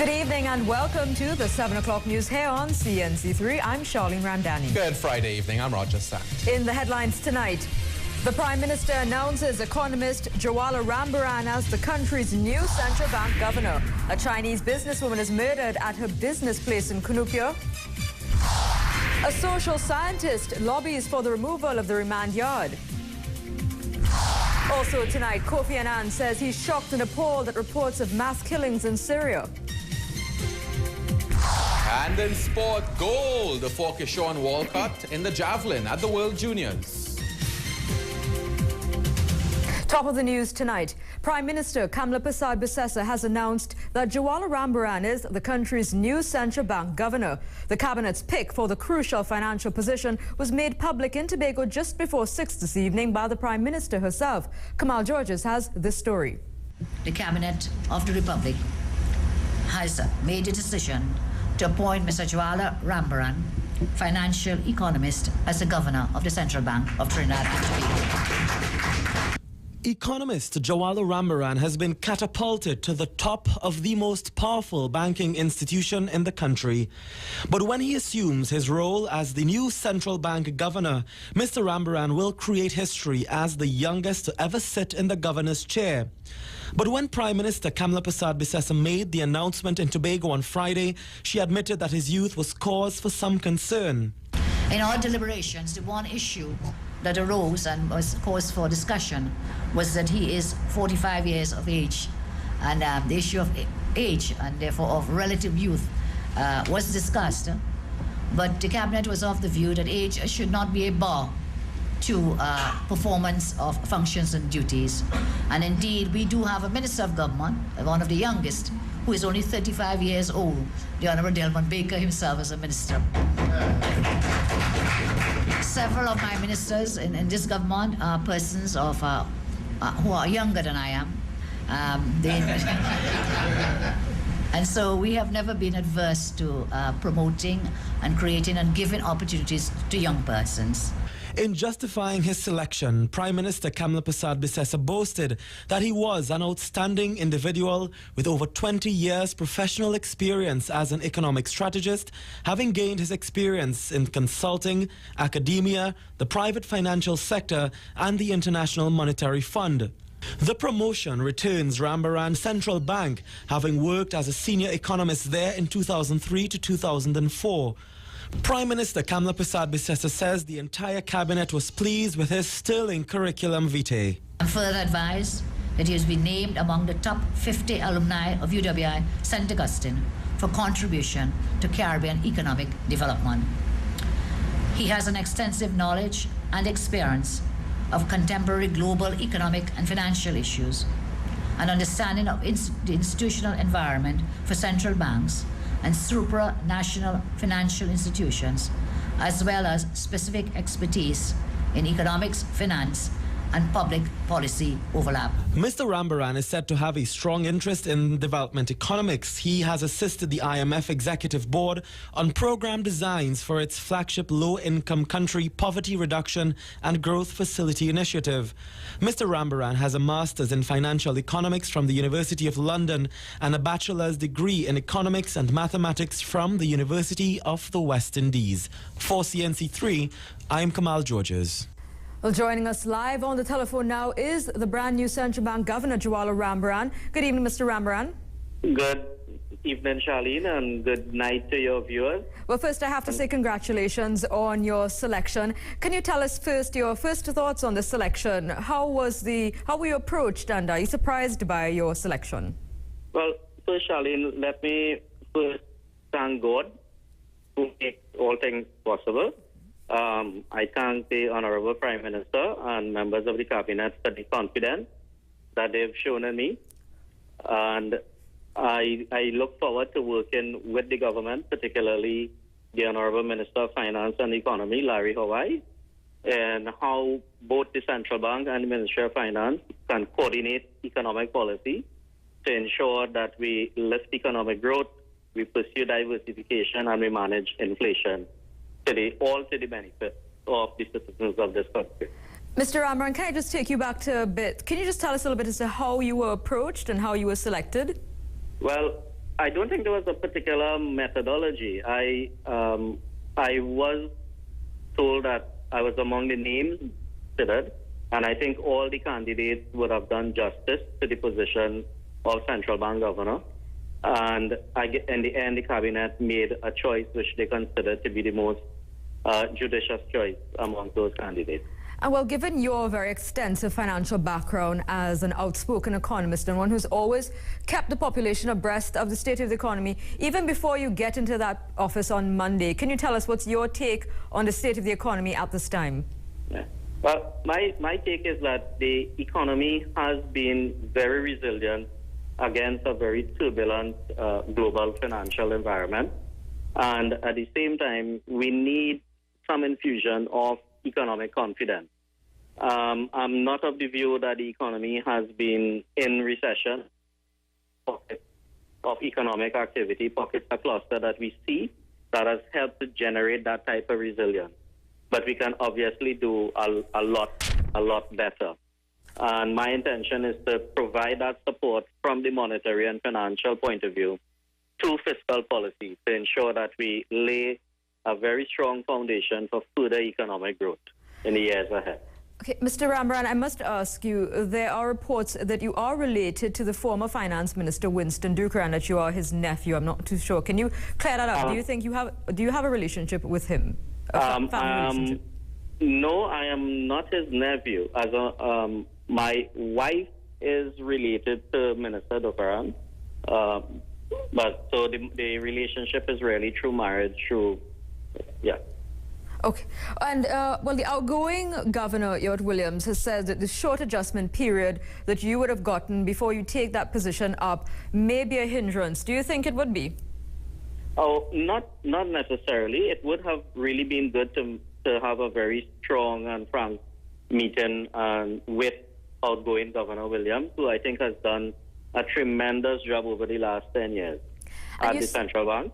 Good evening and welcome to the 7 o'clock news here on CNC3. I'm Charlene Ramdani. Good Friday evening. I'm Roger Sant. In the headlines tonight, the Prime Minister announces economist Jwala Rambaran as the country's new central bank governor. A Chinese businesswoman is murdered at her business place in Cunupia. A social scientist lobbies for the removal of the remand yard. Also tonight, Kofi Annan says he's shocked and appalled at reports of mass killings in Syria. And in sport, gold for Kishon Walcott in the javelin at the World Juniors. Top of the news tonight, Prime Minister Kamla Persad Bissessa has announced that Jwala Rambaran is the country's new central bank governor. The cabinet's pick for the crucial financial position was made public in Tobago just before 6 this evening by the Prime Minister herself. Kamal Georges has this story. The Cabinet of the Republic has made a decision to appoint Mr. Jwala Rambaran, financial economist, as the governor of the Central Bank of Trinidad and Tobago. Economist Jwala Rambaran has been catapulted to the top of the most powerful banking institution in the country. But when he assumes his role as the new central bank governor, Mr. Rambaran will create history as the youngest to ever sit in the governor's chair. But when Prime Minister Kamla Persad Bissessa made the announcement in Tobago on Friday, she admitted that his youth was cause for some concern. In our deliberations, the one issue that arose and was cause for discussion was that he is 45 years of age, and the issue of age and therefore of relative youth was discussed. But the cabinet was of the view that age should not be a bar to performance of functions and duties. And indeed, we do have a Minister of Government, one of the youngest, who is only 35 years old, the Honorable Delmon Baker himself as a minister. Several of my ministers in this government are persons of who are younger than I am. And so we have never been adverse to promoting and creating and giving opportunities to young persons. In justifying his selection, Prime Minister Kamla Persad Bissessa boasted that he was an outstanding individual with over 20 years professional experience as an economic strategist, having gained his experience in consulting, academia, the private financial sector, and the International Monetary Fund. The promotion returns Rambaran Central Bank, having worked as a senior economist there in 2003 to 2004. Prime Minister Kamla Persad Bissessa says the entire cabinet was pleased with his sterling curriculum vitae. I'm further advised that he has been named among the top 50 alumni of UWI St. Augustine for contribution to Caribbean economic development. He has an extensive knowledge and experience of contemporary global economic and financial issues, an understanding of the institutional environment for central banks and supranational financial institutions, as well as specific expertise in economics, finance, and public policy overlap. Mr. Rambaran is said to have a strong interest in development economics. He has assisted the IMF Executive Board on program designs for its flagship low-income country poverty reduction and growth facility initiative. Mr. Rambaran has a master's in financial economics from the University of London and a bachelor's degree in economics and mathematics from the University of the West Indies. For CNC3, I'm Kamal Georges. Well, joining us live on the telephone now is the brand new Central Bank Governor, Jwala Rambaran. Good evening, Mr. Rambaran. Good evening, Charlene, and good night to your viewers. Well, first I have to say congratulations on your selection. Can you tell us first your first thoughts on the selection? How were you approached, and are you surprised by your selection? Well, first, Charlene, let me first thank God who makes all things possible. I thank the Honorable Prime Minister and members of the Cabinet for the confidence that they've shown in me. And I look forward to working with the government, particularly the Honorable Minister of Finance and Economy, Larry Hawaii, and how both the Central Bank and the Ministry of Finance can coordinate economic policy to ensure that we lift economic growth, we pursue diversification, and we manage inflation. All to the benefit of the citizens of this country. Mr. Rambaran, can I just take you back to a bit? Can you just tell us a little bit as to how you were approached and how you were selected? Well, I don't think there was a particular methodology. I was told that I was among the names considered, and I think all the candidates would have done justice to the position of central bank governor. And in the end, the cabinet made a choice which they considered to be the most judicious choice among those candidates. And well, given your very extensive financial background as an outspoken economist and one who's always kept the population abreast of the state of the economy, even before you get into that office on Monday, can you tell us what's your take on the state of the economy at this time? Yeah. Well, my take is that the economy has been very resilient against a very turbulent global financial environment. And at the same time, we need some infusion of economic confidence. I'm not of the view that the economy has been in recession. Pockets of economic activity, pockets of cluster that we see that has helped to generate that type of resilience. But we can obviously do a lot better. And my intention is to provide that support from the monetary and financial point of view to fiscal policy to ensure that we lay a very strong foundation for further economic growth in the years ahead. Okay, Mr. Rambaran, I must ask you, there are reports that you are related to the former finance minister, Winston Duker, and that you are his nephew. I'm not too sure. Can you clear that up? Do you have a relationship with him? Relationship? No, I am not his nephew. My wife is related to Minister Dukaran, but so the relationship is really through marriage, yeah. Okay. And, well, the outgoing governor, Ewart Williams, has said that the short adjustment period that you would have gotten before you take that position up may be a hindrance. Do you think it would be? Oh, not necessarily. It would have really been good to have a very strong and frank meeting with outgoing Governor Williams, who I think has done a tremendous job over the last 10 years at the central bank.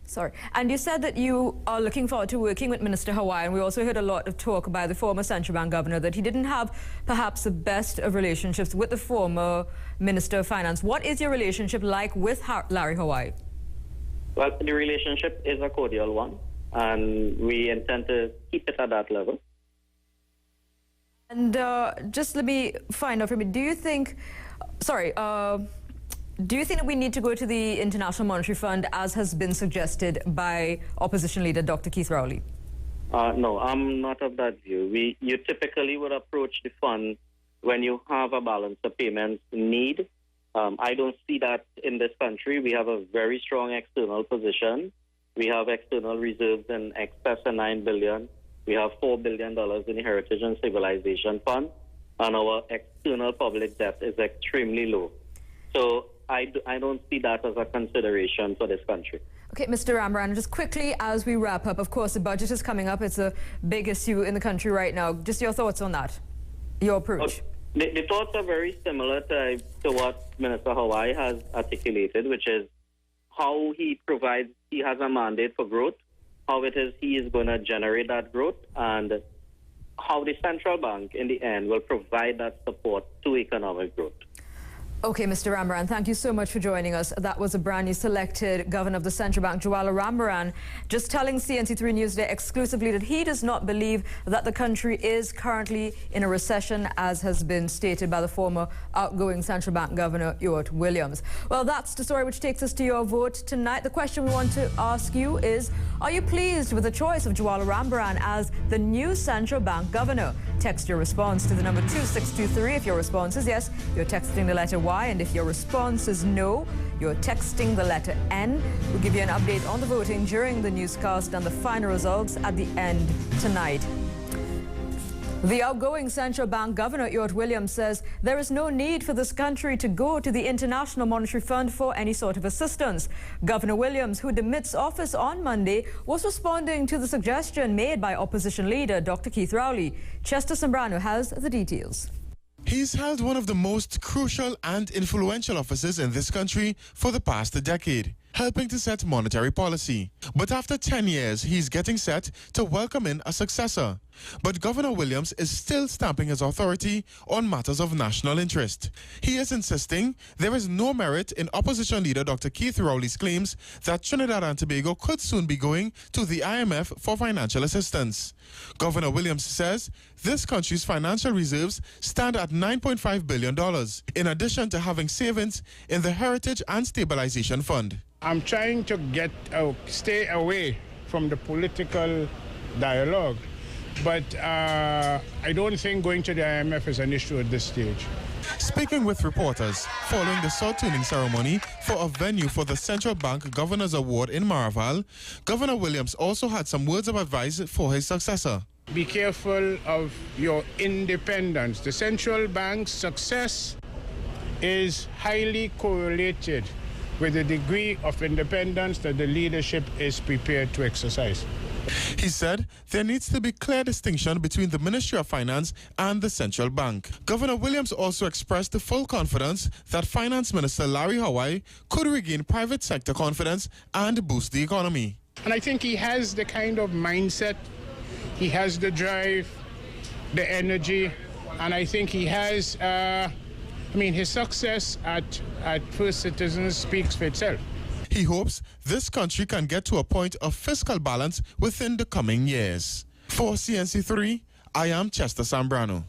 Sorry. And you said that you are looking forward to working with Minister Hawaii, and we also heard a lot of talk by the former central bank governor that he didn't have perhaps the best of relationships with the former Minister of Finance. What is your relationship like with Larry Hawaii? Well, the relationship is a cordial one, and we intend to keep it at that level. And just let me find out from you, do you think that we need to go to the International Monetary Fund as has been suggested by opposition leader Dr. Keith Rowley? No, I'm not of that view. You typically would approach the fund when you have a balance of payments need. I don't see that in this country. We have a very strong external position. We have external reserves in excess of $9 billion. We have $4 billion in the Heritage and Civilization Fund, and our external public debt is extremely low. So I don't see that as a consideration for this country. Okay, Mr. Rambaran, just quickly as we wrap up, of course, the budget is coming up. It's a big issue in the country right now. Just your thoughts on that, your approach. The thoughts are very similar to what Minister Hawaii has articulated, which is how he has a mandate for growth, how it is he is going to generate that growth, and how the central bank, in the end, will provide that support to economic growth. Okay, Mr. Rambaran, thank you so much for joining us. That was a brand new selected governor of the Central Bank, Jwala Rambaran, just telling CNC3 News Day exclusively that he does not believe that the country is currently in a recession, as has been stated by the former outgoing Central Bank Governor, Ewart Williams. Well, that's the story which takes us to your vote tonight. The question we want to ask you is, are you pleased with the choice of Jwala Rambaran as the new Central Bank Governor? Text your response to the number 2623. If your response is yes, you're texting the letter Y, and if your response is no, you're texting the letter N. We'll give you an update on the voting during the newscast and the final results at the end tonight. The outgoing central bank governor, Ewart Williams, says there is no need for this country to go to the International Monetary Fund for any sort of assistance. Governor Williams, who demits office on Monday, was responding to the suggestion made by opposition leader Dr. Keith Rowley. Chester Sembrano has the details. He's held one of the most crucial and influential offices in this country for the past decade, helping to set monetary policy. But after 10 years, he's getting set to welcome in a successor. but Governor Williams is still stamping his authority on matters of national interest. He is insisting there is no merit in opposition leader Dr. Keith Rowley's claims that Trinidad and Tobago could soon be going to the IMF for financial assistance. Governor Williams says this country's financial reserves stand at $9.5 billion, in addition to having savings in the Heritage and Stabilization Fund. I'm trying to stay away from the political dialogue, but I don't think going to the IMF is an issue at this stage. Speaking with reporters following the sword-tuning ceremony for a venue for the Central Bank Governor's Award in Maraval, Governor Williams also had some words of advice for his successor. Be careful of your independence. The central bank's success is highly correlated with the degree of independence that the leadership is prepared to exercise. He said there needs to be clear distinction between the Ministry of Finance and the Central Bank. Governor Williams also expressed the full confidence that Finance Minister Larry Hawaii could regain private sector confidence and boost the economy. And I think he has the kind of mindset, he has the drive, the energy, and I think he has, his success at First Citizens speaks for itself. He hopes this country can get to a point of fiscal balance within the coming years. For CNC3, I am Chester Sambrano.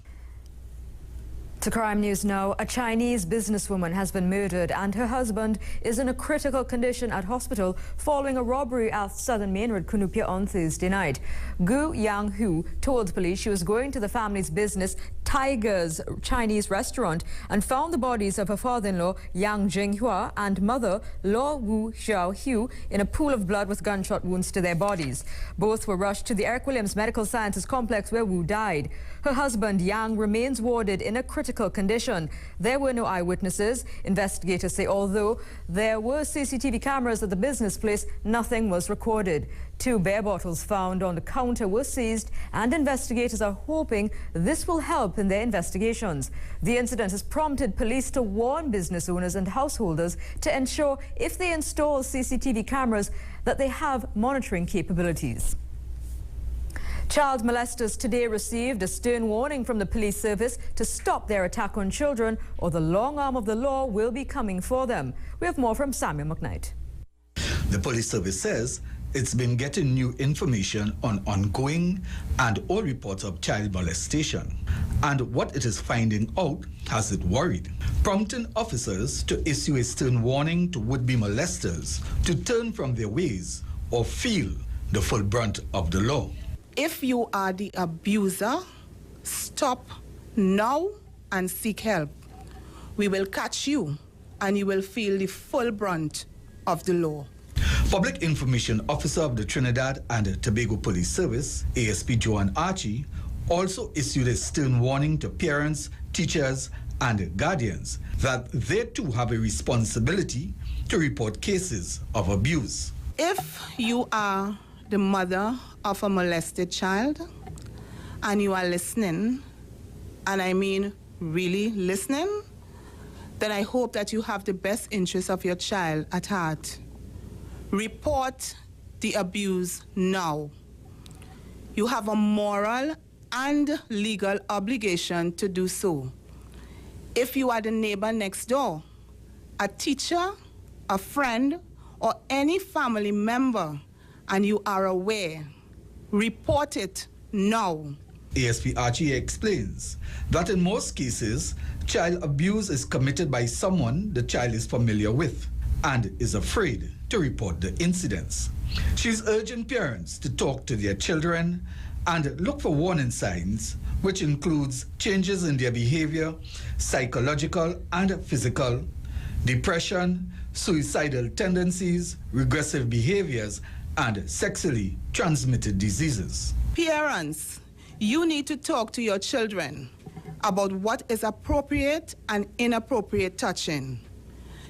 To crime news now, a Chinese businesswoman has been murdered and her husband is in a critical condition at hospital following a robbery at Southern Main Road, Cunupia, on Thursday night. Gu Yang-hu told police she was going to the family's business Tiger's Chinese restaurant and found the bodies of her father-in-law Yang Jinghua and mother Lo Wu Xiaohu in a pool of blood with gunshot wounds to their bodies. Both were rushed to the Eric Williams Medical Sciences Complex where Wu died. Her husband Yang remains warded in a critical condition. There were no eyewitnesses. Investigators say although there were CCTV cameras at the business place, nothing was recorded. 2 beer bottles found on the counter were seized and investigators are hoping this will help in their investigations. The incident has prompted police to warn business owners and householders to ensure if they install CCTV cameras that they have monitoring capabilities. Child molesters today received a stern warning from the police service to stop their attack on children or the long arm of the law will be coming for them. We have more from Samuel McKnight. The police service says it's been getting new information on ongoing and all reports of child molestation, and what it is finding out has it worried, prompting officers to issue a stern warning to would-be molesters to turn from their ways or feel the full brunt of the law. If you are the abuser, stop now and seek help. We will catch you and you will feel the full brunt of the law. Public Information Officer of the Trinidad and Tobago Police Service, ASP Joan Archie, also issued a stern warning to parents, teachers, and guardians that they too have a responsibility to report cases of abuse. If you are the mother of a molested child and you are listening, and I mean really listening, then I hope that you have the best interests of your child at heart. Report the abuse now. You have a moral and legal obligation to do so. If you are the neighbor next door, a teacher, a friend, or any family member, and you are aware, report it now. ASP Archie explains that in most cases, child abuse is committed by someone the child is familiar with and is afraid to report the incidents. She's urging parents to talk to their children and look for warning signs, which includes changes in their behavior, psychological and physical, depression, suicidal tendencies, regressive behaviors, and sexually transmitted diseases. Parents, you need to talk to your children about what is appropriate and inappropriate touching.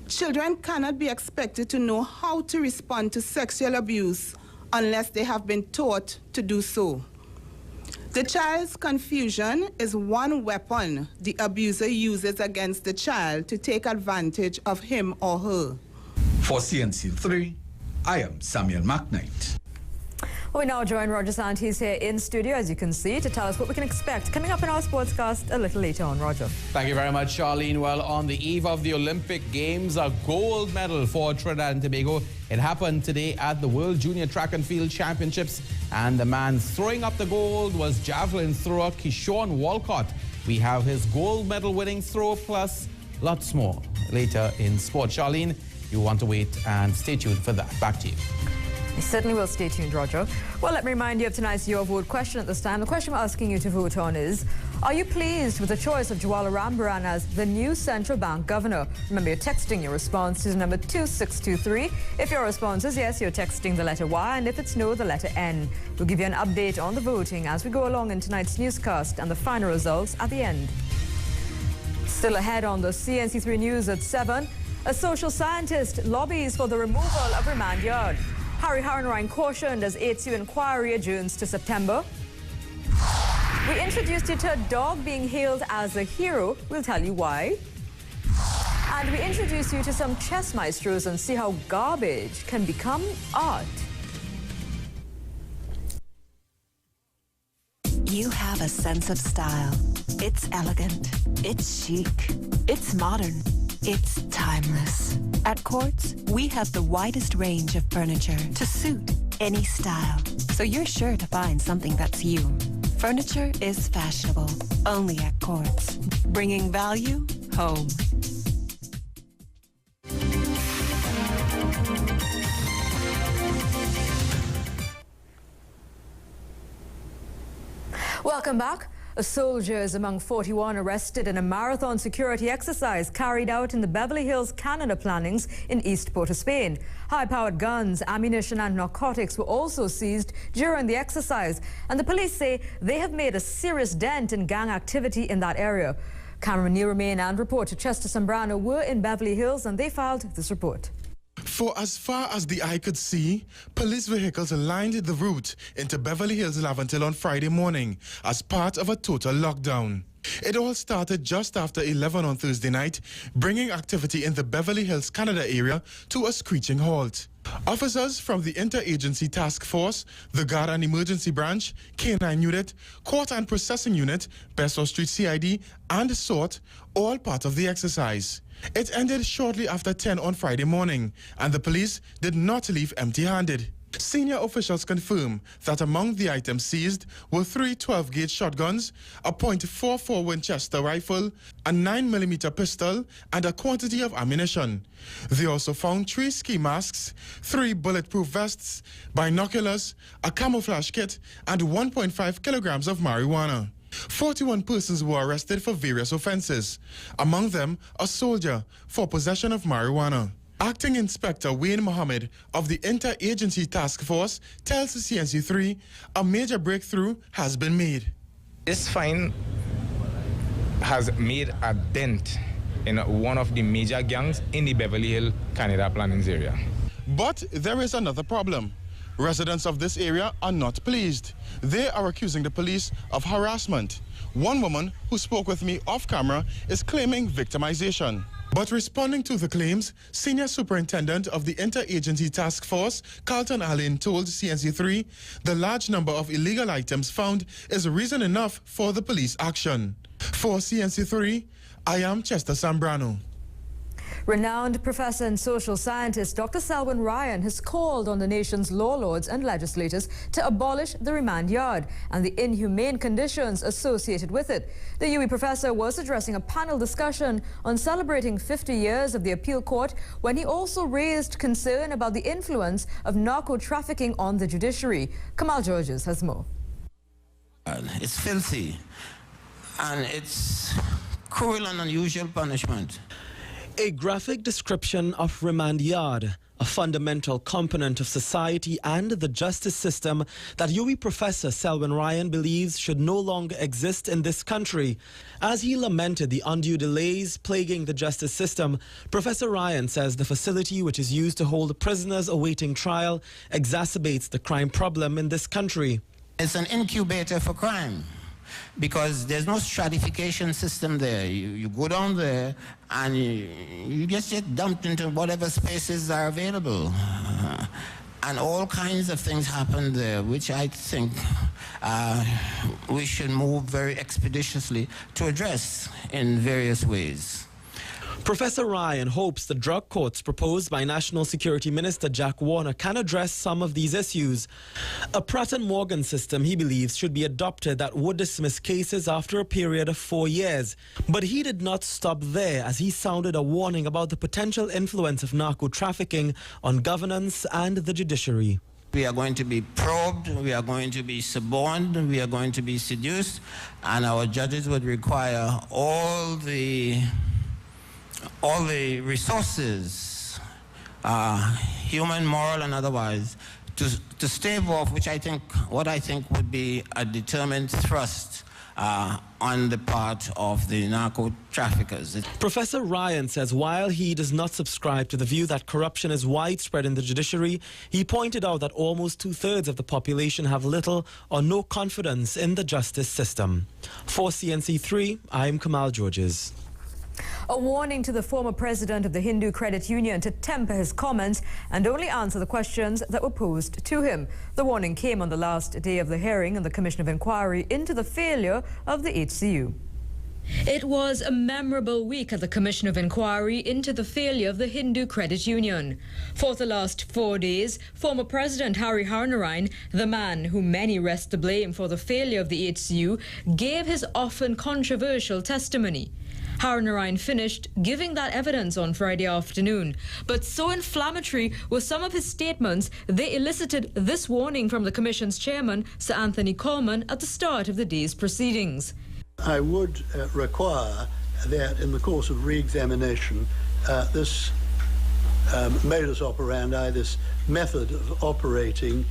Children cannot be expected to know how to respond to sexual abuse unless they have been taught to do so. The child's confusion is one weapon the abuser uses against the child to take advantage of him or her. For CNC3, I am Samuel McKnight. We now join Roger Sant. He's here in studio, as you can see, to tell us what we can expect coming up in our sportscast a little later on. Roger. Thank you very much, Charlene. Well, on the eve of the Olympic Games, a gold medal for Trinidad and Tobago. It happened today at the World Junior Track and Field Championships, and the man throwing up the gold was javelin thrower Keyshawn Walcott. We have his gold medal winning throw plus lots more later in sport. Charlene, you want to wait and stay tuned for that. Back to you. You certainly will. Stay tuned, Roger. Well, let me remind you of tonight's Your Vote question at this time. The question we're asking you to vote on is, are you pleased with the choice of Jwala Rambaran as the new central bank governor? Remember, you're texting your response to number 2623. If your response is yes, you're texting the letter Y, and if it's no, the letter N. We'll give you an update on the voting as we go along in tonight's newscast and the final results at the end. Still ahead on the CNC3 News at 7, a social scientist lobbies for the removal of remand yard. Harry Haranrine cautioned as ATU inquiry adjourns to September. We introduced you to a dog being hailed as a hero. We'll tell you why. And we introduce you to some chess maestros and see how garbage can become art. You have a sense of style. It's elegant. It's chic. It's modern. It's timeless. At Quartz, we have the widest range of furniture to suit any style. So you're sure to find something that's you. Furniture is fashionable, only at Quartz. Bringing value home. Welcome back. A soldier is among 41 arrested in a marathon security exercise carried out in the Beverly Hills, Canada plannings in East Port of Spain. High-powered guns, ammunition and narcotics were also seized during the exercise, and the police say they have made a serious dent in gang activity in that area. Cameraman Neil Romain and reporter Chester Sambrano were in Beverly Hills, and they filed this report. For as far as the eye could see, police vehicles lined the route into Beverly Hills Laventille on Friday morning as part of a total lockdown. It all started just after 11 on Thursday night, bringing activity in the Beverly Hills, Canada area to a screeching halt. Officers from the Interagency Task Force, the Guard and Emergency Branch, K9 Unit, Court and Processing Unit, Besseau Street CID, and SORT, all part of the exercise. It ended shortly after 10 on Friday morning, and the police did not leave empty-handed. Senior officials confirm that among the items seized were 3 12-gauge shotguns, a .44 Winchester rifle, a 9mm pistol, and a quantity of ammunition. They also found 3 ski masks, 3 bulletproof vests, binoculars, a camouflage kit, and 1.5 kilograms of marijuana. 41 persons were arrested for various offenses, among them a soldier for possession of marijuana. Acting Inspector Wayne Mohammed of the Interagency Task Force tells CNC3 a major breakthrough has been made. This fine has made a dent in one of the major gangs in the Beverly Hills, Canada plannings area. But there is another problem. Residents of this area are not pleased. They are accusing the police of harassment. One woman who spoke with me off camera is claiming victimization. But responding to the claims, Senior Superintendent of the Interagency Task Force, Carlton Allen, told CNC3 the large number of illegal items found is reason enough for the police action. For CNC3, I am Chester Sambrano. Renowned professor and social scientist Dr. Selwyn Ryan has called on the nation's law lords and legislators to abolish the remand yard and the inhumane conditions associated with it. The UWI professor was addressing a panel discussion on celebrating 50 years of the appeal court when he also raised concern about the influence of narco-trafficking on the judiciary. Kamal Georges has more. It's filthy, and it's cruel and unusual punishment. A graphic description of remand yard, a fundamental component of society and the justice system that UWI professor Selwyn Ryan believes should no longer exist in this country. As he lamented the undue delays plaguing the justice system, Professor Ryan says the facility, which is used to hold prisoners awaiting trial, exacerbates the crime problem in this country. It's an incubator for crime, because there's no stratification system there. You go down there and you just get dumped into whatever spaces are available. and all kinds of things happened there, which I think we should move very expeditiously to address in various ways. Professor Ryan hopes the drug courts proposed by National Security Minister Jack Warner can address some of these issues. A Pratt & Morgan system, he believes, should be adopted that would dismiss cases after a period of 4 years. But he did not stop there, as he sounded a warning about the potential influence of narco-trafficking on governance and the judiciary. We are going to be probed, we are going to be suborned, we are going to be seduced, and our judges would require all the resources, human, moral, and otherwise, to stave off what I think would be a determined thrust on the part of the narco traffickers. Professor Ryan says while he does not subscribe to the view that corruption is widespread in the judiciary, he pointed out that almost 2/3 of the population have little or no confidence in the justice system. For CNC3, I'm Kamal Georges. A warning to the former president of the Hindu Credit Union to temper his comments and only answer the questions that were posed to him. The warning came on the last day of the hearing in the Commission of Inquiry into the failure of the HCU. It was a memorable week at the Commission of Inquiry into the failure of the Hindu Credit Union. For the last 4 days, former President Harry Harnarayan, the man whom many rest the blame for the failure of the HCU, gave his often controversial testimony. Harnarayan finished giving that evidence on Friday afternoon. But so inflammatory were some of his statements, they elicited this warning from the Commission's chairman, Sir Anthony Coleman, at the start of the day's proceedings. I would require that in the course of re-examination, this modus operandi, this method of operating,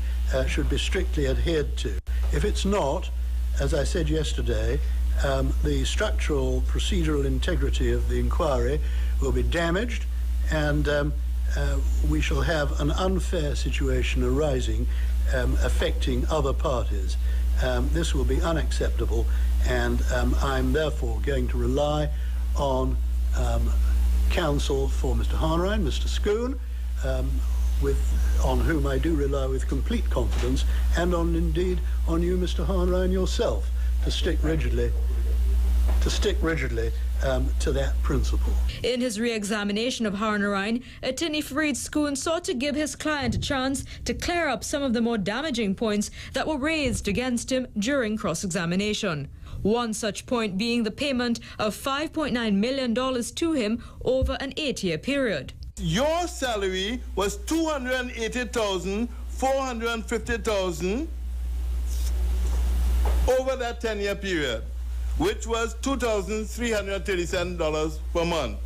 should be strictly adhered to. If it's not, as I said yesterday, the structural procedural integrity of the inquiry will be damaged, and we shall have an unfair situation arising affecting other parties. This will be unacceptable, and I'm therefore going to rely on counsel for Mr. Harnarayan, Mr. Schoon, on whom I do rely with complete confidence, and indeed on you, Mr. Harnarayan, yourself, to stick rigidly to that principle. In his re-examination of Harnarayan, Attorney Fareed Schoon sought to give his client a chance to clear up some of the more damaging points that were raised against him during cross-examination. One such point being the payment of $5.9 million to him over an 8-year period. Your salary was $280,000, $450,000 over that 10-year period, which was $2,337 per month.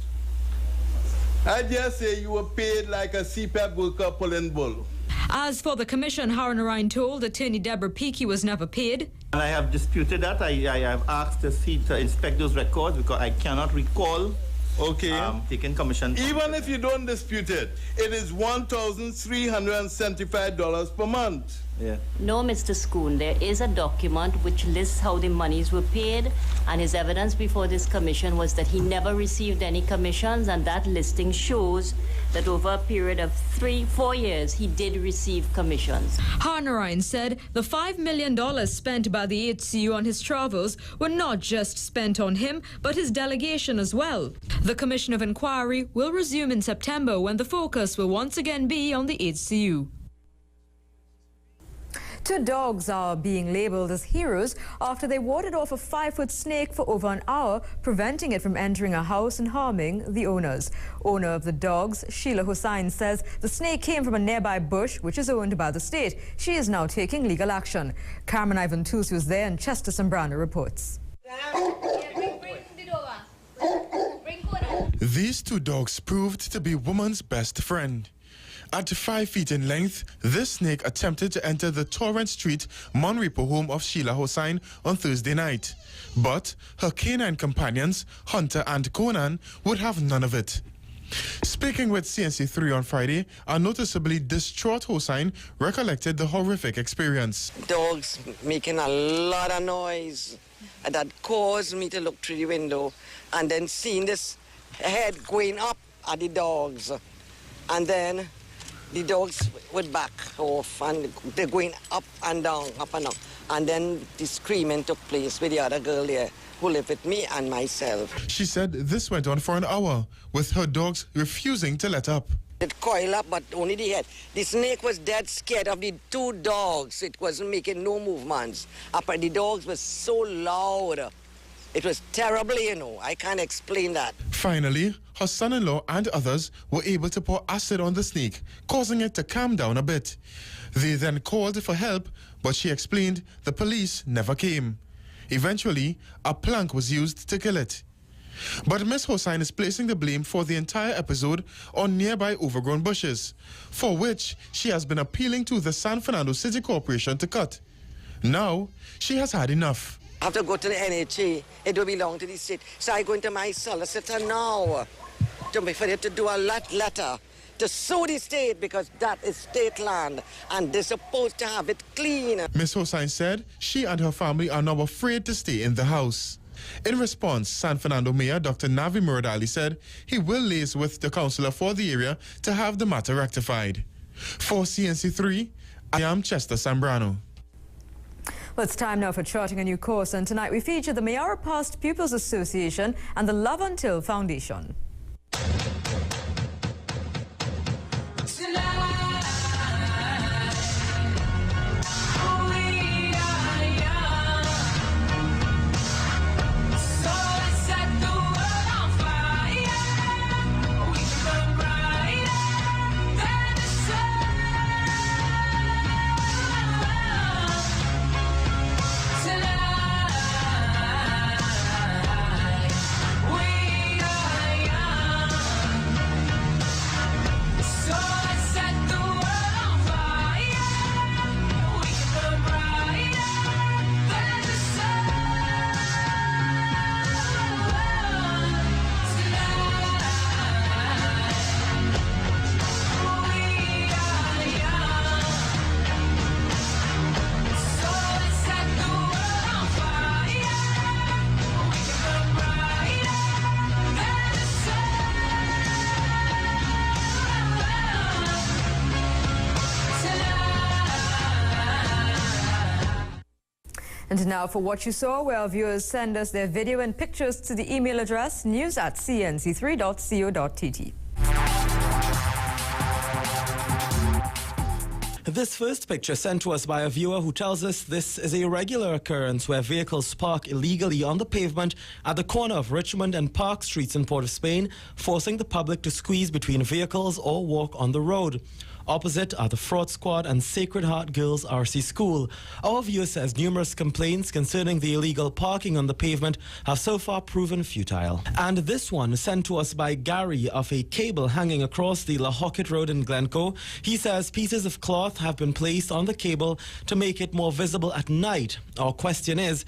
I dare say you were paid like a CPAP worker pulling bull. As for the commission, Harnarayan told Attorney Deborah Peake he was never paid. And I have disputed that. I have asked to inspect those records because I cannot recall taking commission. Even if you don't dispute it, it is $1,375 per month. Yeah. No, Mr. Schoon, there is a document which lists how the monies were paid, and his evidence before this commission was that he never received any commissions, and that listing shows that over a period of 4 years he did receive commissions. Harnarayan said the $5 million spent by the HCU on his travels were not just spent on him, but his delegation as well. The Commission of Inquiry will resume in September, when the focus will once again be on the HCU. 2 dogs are being labelled as heroes after they warded off a 5-foot snake for over an hour, preventing it from entering a house and harming the owners. Owner of the dogs, Sheila Hussain, says the snake came from a nearby bush, which is owned by the state. She is now taking legal action. Carmen Ivan Tusi was there, and Chester Sambrana reports. These 2 dogs proved to be woman's best friend. At 5 feet in length, this snake attempted to enter the Torrent Street Monrepo home of Sheila Hussain on Thursday night. But her canine companions, Hunter and Conan, would have none of it. Speaking with CNC3 on Friday, a noticeably distraught Hussain recollected the horrific experience. Dogs making a lot of noise that caused me to look through the window and then seeing this head going up at the dogs. And then the dogs would back off and they're going up and down, up and down. And then the screaming took place with the other girl there who lived with me and myself. She said this went on for an hour, with her dogs refusing to let up. It coiled up, but only the head. The snake was dead scared of the two dogs. It wasn't making no movements. The dogs were so loud. It was terrible, you know. I can't explain that. Finally, her son-in-law and others were able to pour acid on the snake, causing it to calm down a bit. They then called for help, but she explained the police never came. Eventually, a plank was used to kill it. But Ms. Hossain is placing the blame for the entire episode on nearby overgrown bushes, for which she has been appealing to the San Fernando City Corporation to cut. Now, she has had enough. I have to go to the NHA. It will belong to the state. So I go into my solicitor now for them to do a letter to sue the state because that is state land and they're supposed to have it clean. Ms. Hossain said she and her family are now afraid to stay in the house. In response, San Fernando Mayor Dr. Navi Muradali said he will liaise with the councillor for the area to have the matter rectified. For CNC3, I am Chester Sambrano. Well, it's time now for charting a new course, and tonight we feature the Mayara Past Pupils Association and the Love Until Foundation. And now for what you saw, where our viewers send us their video and pictures to the email address news@cnc3.co.tt. This first picture sent to us by a viewer who tells us this is a regular occurrence where vehicles park illegally on the pavement at the corner of Richmond and Park Streets in Port of Spain, forcing the public to squeeze between vehicles or walk on the road. Opposite are the Fraud Squad and Sacred Heart Girls RC School. Our viewer says numerous complaints concerning the illegal parking on the pavement have so far proven futile. And this one sent to us by Gary of a cable hanging across the La Hockett Road in Glencoe. He says pieces of cloth have been placed on the cable to make it more visible at night. Our question is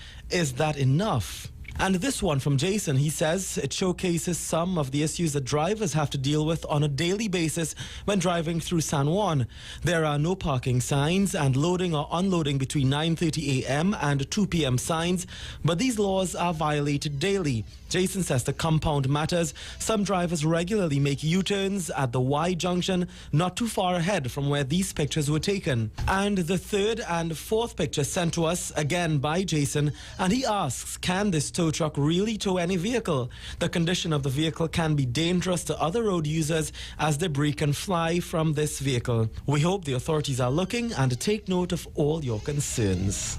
that enough? And this one from Jason, he says it showcases some of the issues that drivers have to deal with on a daily basis when driving through San Juan. There are no parking signs and loading or unloading between 9:30 a.m. and 2 p.m. signs, but these laws are violated daily. Jason says the compound matters. Some drivers regularly make U-turns at the Y junction, not too far ahead from where these pictures were taken. And the third and fourth picture sent to us again by Jason, and he asks, can this tow truck really tow any vehicle? The condition of the vehicle can be dangerous to other road users as debris can fly from this vehicle. We hope the authorities are looking and take note of all your concerns.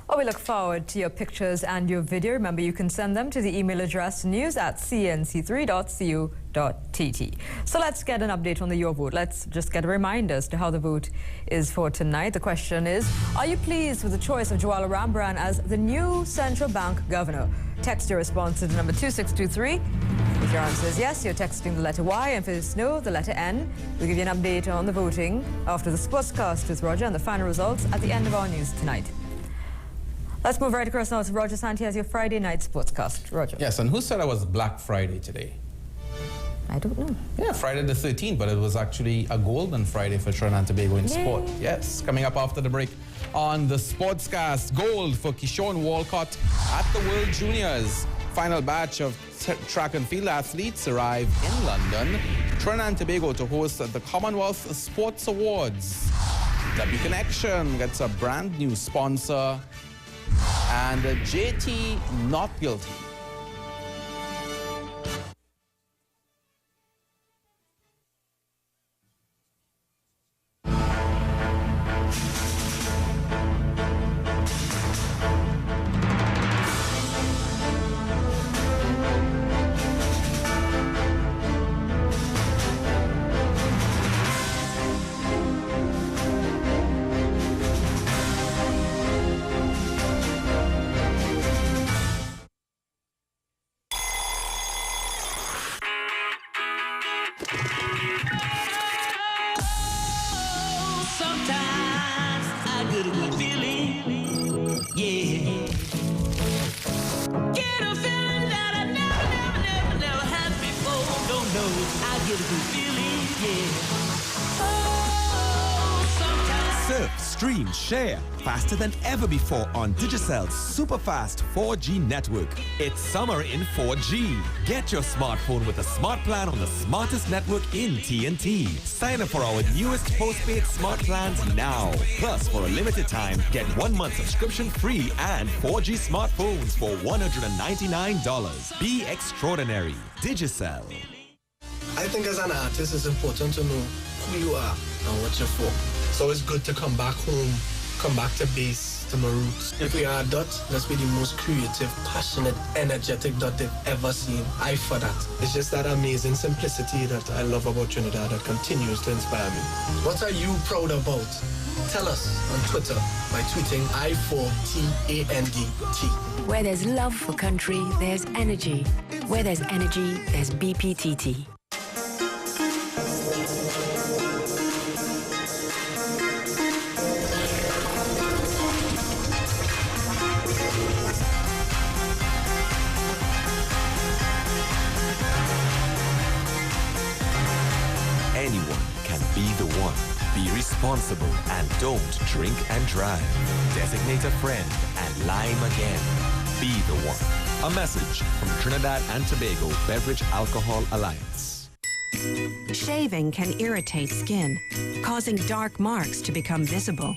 Well, we look forward to your pictures and your video. Remember, you can send them to the email address news@cnc3.co.tt. So let's get an update on the Your Vote. Let's just get a reminder as to how the vote is for tonight. The question is, are you pleased with the choice of Jwala Rambaran as the new central bank governor? Text your response to the number 2623. If your answer is yes, you're texting the letter Y, and if it's no, the letter N. We'll give you an update on the voting after the Sportscast with Roger and the final results at the end of our news tonight. Let's move right across now to Roger Santi as your Friday night sportscast. Roger. Yes, and who said it was Black Friday today? I don't know. Yeah, Friday the 13th, but it was actually a golden Friday for Trinidad and Tobago in sport. Yes, coming up after the break on the Sportscast, gold for Kishon Walcott at the World Juniors. Final batch of track and field athletes arrived in London, Trinidad and Tobago, to host the Commonwealth Sports Awards. W Connection gets a brand new sponsor, and JT not guilty. Surf, stream, share faster than ever before on Digicel's super-fast 4G network. It's summer in 4G. Get your smartphone with a smart plan on the smartest network in TNT. Sign up for our newest postpaid smart plans now. Plus, for a limited time, get 1 month subscription free and 4G smartphones for $199. Be extraordinary. Digicel. I think as an artist, it's important to know who you are and what you're for. So it's good to come back home, come back to base, to my roots. If we are a dot, let's be the most creative, passionate, energetic dot they've ever seen. I for that. It's just that amazing simplicity that I love about Trinidad that continues to inspire me. What are you proud about? Tell us on Twitter by tweeting I4TANDT. Where there's love for country, there's energy. Where there's energy, there's BPTT. Anyone can be the one. Be responsible and don't drink and drive. Designate a friend and lime again. Be the one. A message from Trinidad and Tobago Beverage Alcohol Alliance. Shaving can irritate skin, causing dark marks to become visible.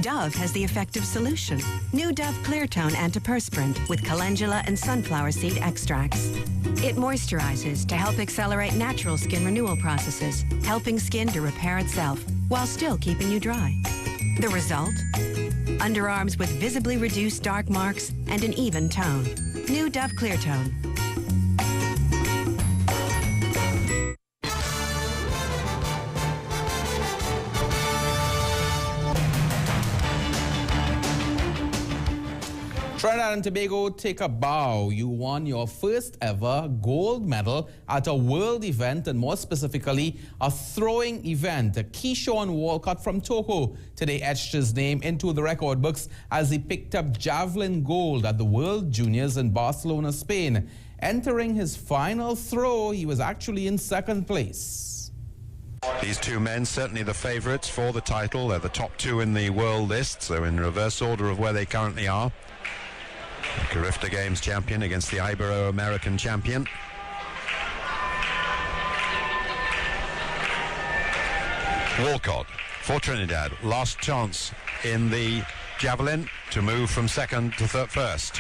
Dove has the effective solution. New Dove Clear Tone Antiperspirant with calendula and sunflower seed extracts. It moisturizes to help accelerate natural skin renewal processes, helping skin to repair itself while still keeping you dry. The result? Underarms with visibly reduced dark marks and an even tone. New Dove Clear Tone. Trinidad and Tobago, take a bow. You won your first ever gold medal at a world event, and more specifically, a throwing event. Keyshawn Walcott from Toho today etched his name into the record books as he picked up javelin gold at the World Juniors in Barcelona, Spain. Entering his final throw, he was actually in second place. These two men certainly the favourites for the title. They're the top two in the world list, so in reverse order of where they currently are. The Carifta Games champion against the Ibero-American champion. Walcott for Trinidad, last chance in the javelin to move from second to first.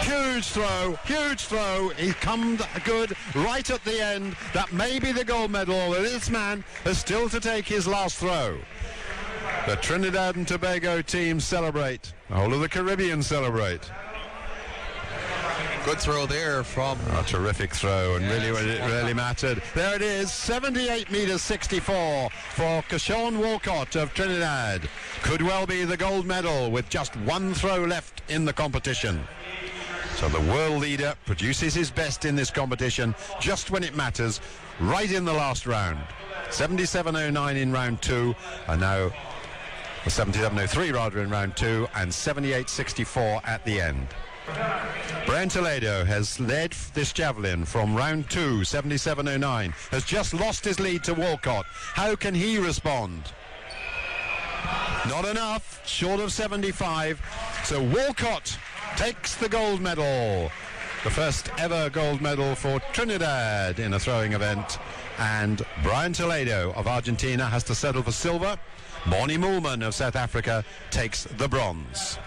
Huge throw. He come good right at the end. That may be the gold medal. This man has still to take his last throw. The Trinidad and Tobago team celebrate. The whole of the Caribbean celebrate. Good throw there from... A terrific throw, and really when it really mattered. There it is, 78 meters 64 for Keyshawn Walcott of Trinidad. Could well be the gold medal with just one throw left in the competition. So the world leader produces his best in this competition just when it matters, right in the last round. 77.09 in round two, and now 77.03 rather in round two, and 78.64 at the end. Brian Toledo has led this javelin from round two, 77.09, has just lost his lead to Walcott. How can he respond? Not enough, short of 75. So Walcott takes the gold medal. The first ever gold medal for Trinidad in a throwing event. And Brian Toledo of Argentina has to settle for silver. Morny Moolman of South Africa takes the bronze.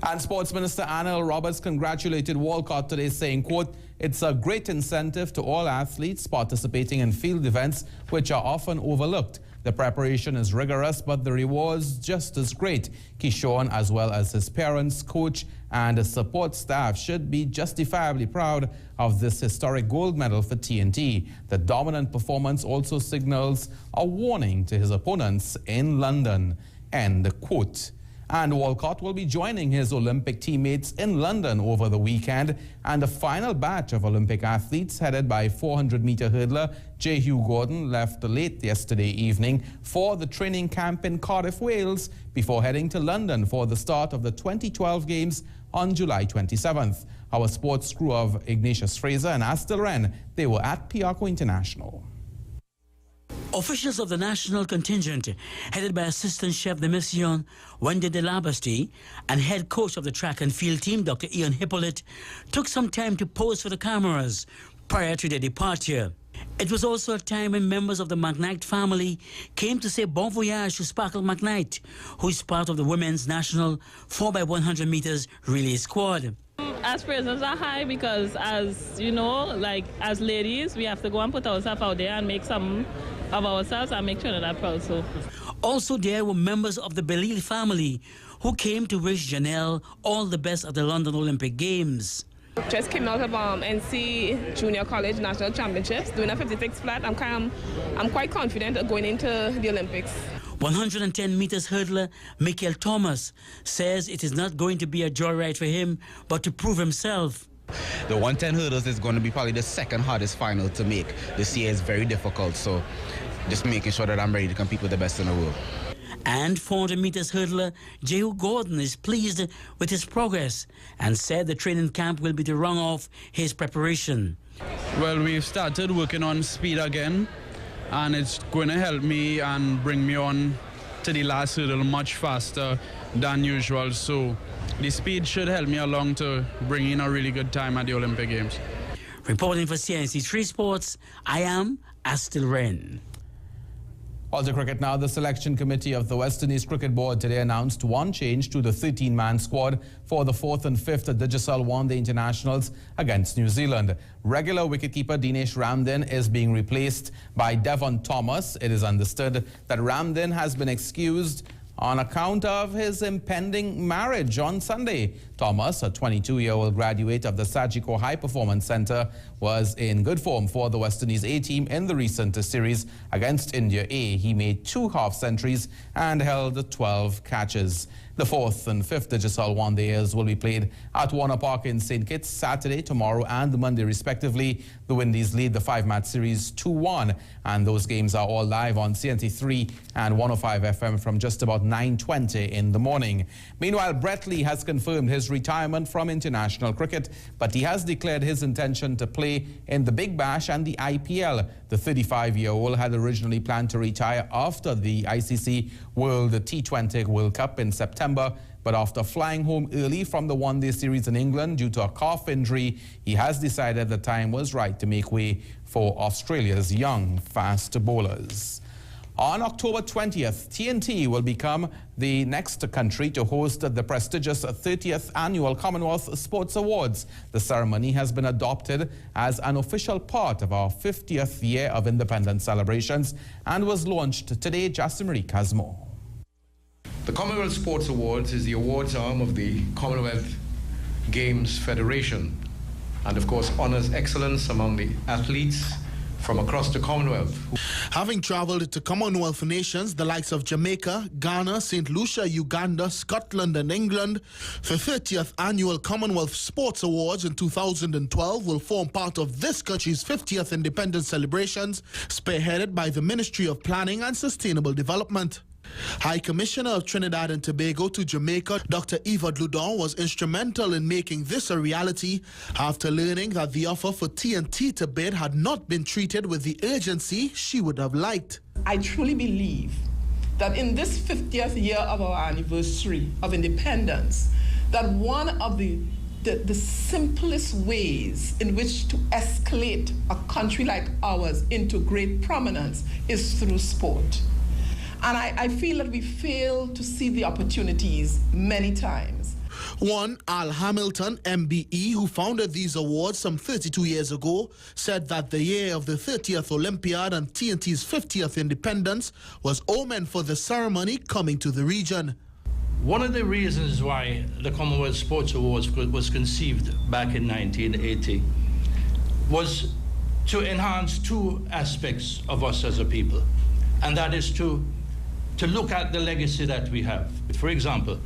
And Sports Minister Anil Roberts congratulated Walcott today, saying, quote, "It's a great incentive to all athletes participating in field events which are often overlooked. The preparation is rigorous, but the rewards just as great. Kishon, as well as his parents, coach, and support staff should be justifiably proud of this historic gold medal for TNT. The dominant performance also signals a warning to his opponents in London." End quote. And Walcott will be joining his Olympic teammates in London over the weekend. And the final batch of Olympic athletes, headed by 400-meter hurdler J. Hugh Gordon, left late yesterday evening for the training camp in Cardiff, Wales, before heading to London for the start of the 2012 Games on July 27th. Our sports crew of Ignatius Fraser and Astel Wren, they were at Piarco International. Officials of the national contingent, headed by Assistant Chef de Mission Wendy de Labastie and head coach of the track and field team, Dr. Ian Hippolyte, took some time to pose for the cameras prior to their departure. It was also a time when members of the McKnight family came to say bon voyage to Sparkle McKnight, who is part of the women's national 4x100 meters relay squad. Aspirations are high because, as you know, like as ladies, we have to go and put ourselves out there and make some of ourselves and make Trinidad proud. So, also there were members of the Belil family who came to wish Janelle all the best at the London Olympic Games. Just came out of NC Junior College National Championships, doing a 56 flat. I'm quite confident of going into the Olympics. 110 meters hurdler Michael Thomas says it is not going to be a joyride for him, but to prove himself. The 110 hurdles is going to be probably the second hardest final to make. This year is very difficult, so just making sure that I'm ready to compete with the best in the world. And 400 meters hurdler J.U. Gordon is pleased with his progress and said the training camp will be to run off his preparation. Well, we've started working on speed again, and it's going to help me and bring me on to the last hurdle much faster than usual. So the speed should help me along to bring in a really good time at the Olympic Games. Reporting for CNC3 Sports, I am Astel Wren. On to cricket now. The selection committee of the West Indies Cricket Board today announced one change to the 13-man squad for the 4th and 5th Digicel One Day Internationals against New Zealand. Regular wicketkeeper Dinesh Ramdin is being replaced by Devon Thomas. It is understood that Ramdin has been excused on account of his impending marriage on Sunday. Thomas, a 22-year-old graduate of the Sajiko High Performance Center, was in good form for the West Indies A team in the recent series against India A. He made 2 half-centuries and held 12 catches. The 4th and 5th Digicel One Days will be played at Warner Park in St. Kitts Saturday, tomorrow and Monday respectively. The Windies lead the 5-match series 2-1, and those games are all live on CNT3 and 105 FM from just about 9:20 in the morning. Meanwhile, Brett Lee has confirmed his retirement from international cricket, but he has declared his intention to play in the Big Bash and the IPL. The 35-year-old had originally planned to retire after the ICC World T20 World Cup in September, but after flying home early from the one-day series in England due to a calf injury, he has decided the time was right to make way for Australia's young fast bowlers. On October 20th, TNT will become the next country to host the prestigious 30th Annual Commonwealth Sports Awards. The ceremony has been adopted as an official part of our 50th year of independence celebrations and was launched today. Jasmine Casmo. The Commonwealth Sports Awards is the awards arm of the Commonwealth Games Federation and, of course, honors excellence among the athletes from across the Commonwealth. Having traveled to Commonwealth nations, the likes of Jamaica, Ghana, St. Lucia, Uganda, Scotland and England, the 30th Annual Commonwealth Sports Awards in 2012 will form part of this country's 50th independence celebrations, spearheaded by the Ministry of Planning and Sustainable Development. High Commissioner of Trinidad and Tobago to Jamaica, Dr. Eva Dloudon, was instrumental in making this a reality after learning that the offer for TNT to bid had not been treated with the urgency she would have liked. I truly believe that in this 50th year of our anniversary of independence, that one of the simplest ways in which to escalate a country like ours into great prominence is through sport. And I feel that we fail to see the opportunities many times. One, Al Hamilton, MBE, who founded these awards some 32 years ago, said that the year of the 30th Olympiad and TNT's 50th independence was omen for the ceremony coming to the region. One of the reasons why the Commonwealth Sports Awards was conceived back in 1980 was to enhance two aspects of us as a people, and that is to look at the legacy that we have. For example,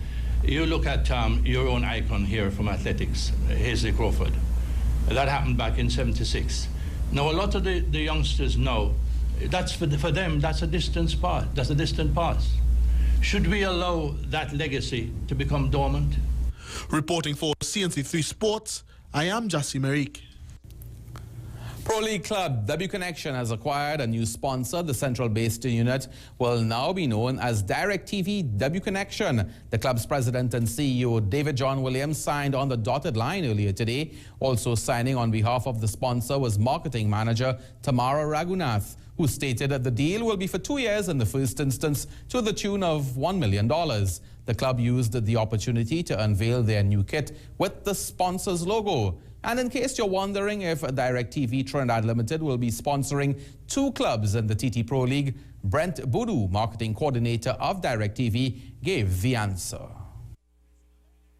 you look at your own icon here from athletics, Hazley Crawford. That happened back in '76. Now, a lot of the youngsters know that's for them, that's a distant past. Should we allow that legacy to become dormant? Reporting for CNC3 Sports, I am Jassi Merik. Pro League club W Connection has acquired a new sponsor. The Central Basin unit will now be known as DirecTV W Connection. The club's president and CEO David John Williams signed on the dotted line earlier today. Also signing on behalf of the sponsor was marketing manager Tamara Raghunath, who stated that the deal will be for 2 years in the first instance to the tune of $1 million. The club used the opportunity to unveil their new kit with the sponsor's logo. And in case you're wondering if DirecTV Trinidad Limited will be sponsoring 2 clubs in the TT Pro League, Brent Boudou, marketing coordinator of DirecTV, gave the answer.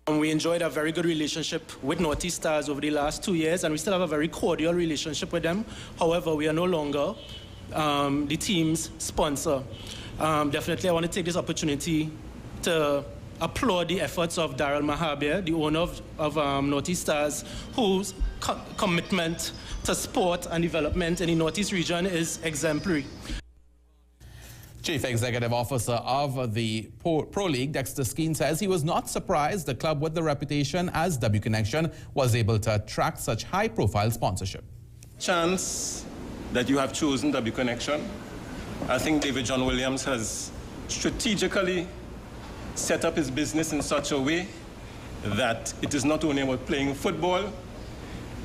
We enjoyed a very good relationship with Naughty Stars over the last 2 years, and we still have a very cordial relationship with them. However, we are no longer the team's sponsor. Definitely, I want to take this opportunity to applaud the efforts of Daryl Mahabir, the owner of Naughty Stars, whose commitment to sport and development in the Northeast region is exemplary. Chief Executive Officer of the Pro League, Dexter Skeen, says he was not surprised the club with the reputation as W Connection was able to attract such high-profile sponsorship. Chance that you have chosen W Connection. I think David John Williams has strategically set up his business in such a way that it is not only about playing football,